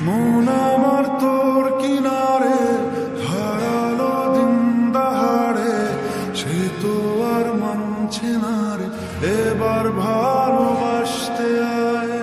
মন আমার তোর কিনারে হারালো দিন দাহাড়ে, সে তো আর মানছে না রে এবার ভালোবাসতে আয়।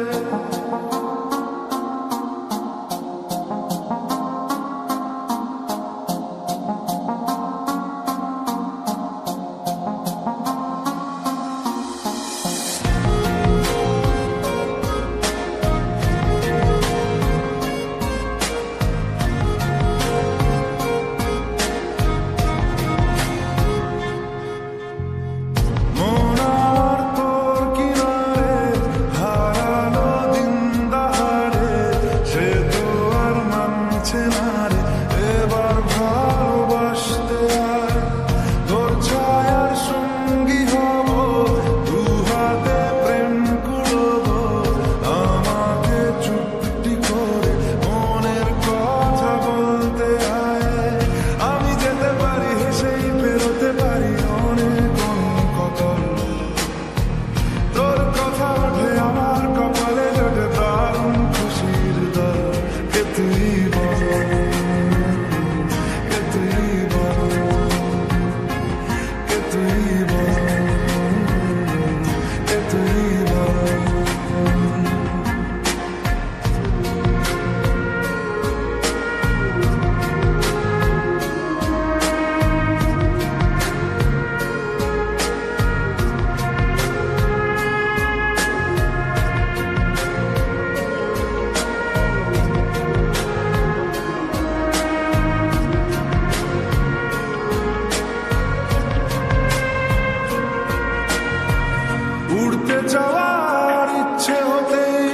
উড়তে যাওয়ার ইচ্ছে হতেই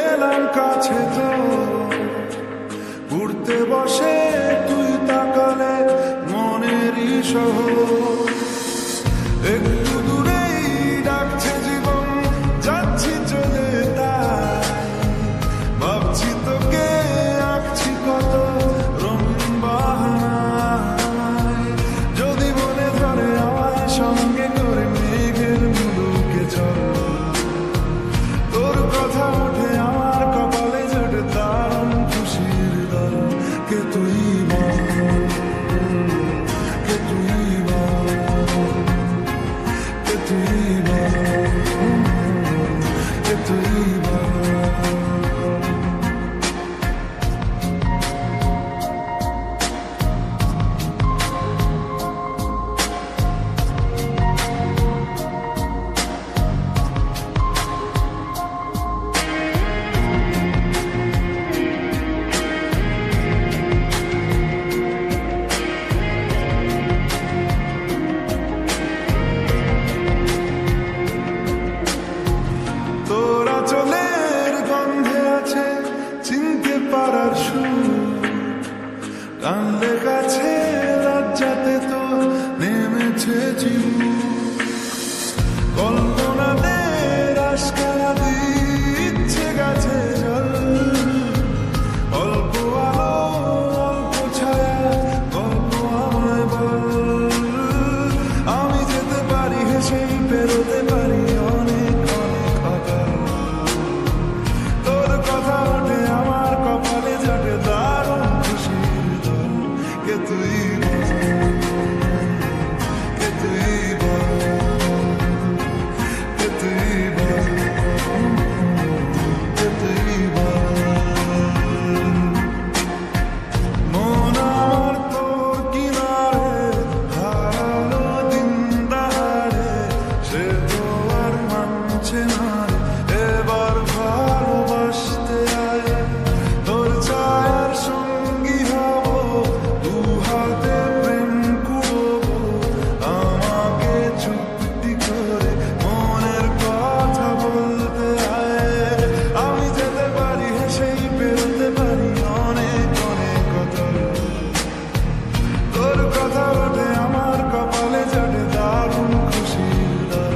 এলাম কাছে তো, উড়তে বসে তুই তাকালে মনেরই শহর। একটু দূরেই ডাকছে জীবন, যাচ্ছি চলে তাই ভাবছি তোকে আঁকছি কত রঙিন বাহানায়। যদি মনে ধরে আমায় সঙ্গে করে মেঘের মুলুকে চল, তোর কথা ওঠে আমার কপালে জোটে দারুণ খুশির দল। কে তুই বল, কে তুই বল, কে তুই বল, কে তুই বল। তোরা চলের গন্ধে আছে চিনতে পারার সুর, টানলে কাছে লজ্জাতে তো নেমেছে চিবু। কল্পনাদের আশকারা দিচ্ছে গাছে জল, অল্প আলো অল্প ছায়া গল্প আমায় বল। আমি যেতে পারি হেসেই পেরোতে পারি অনেক অনেক অকাল। তোর কথা ওঠে আমার কপালে জটে দারুণ খুশির দল। কে তুই বল, কে তুই বল, কে তুই বল, কে তুই বল। মন আমার তোর কিনারে হারালো দিন দাহাড়ে, সে তো আর মানছে না রে এবার ভালোবাসতে আয়। তোর ছায়ার সঙ্গী হব, দু হাতে প্রেম কুড়বো, আমাকে চুপটি করে মনের কথা বলতে আয়। আমি যেতে পারি হেসেই পেরোতে পারি অনেক অনেক কথা। তোর কথা ওঠে আমার কপালে জটে দারুণ খুশির দল।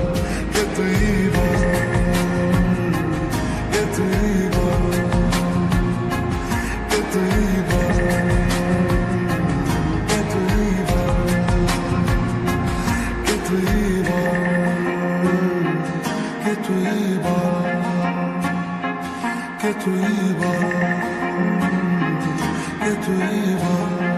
কে তুই বল, কে তুই বল, কে তুই বল, কে তুই বল, কে তুই বল, কে তুই বল, কে তুই বল। তুই বল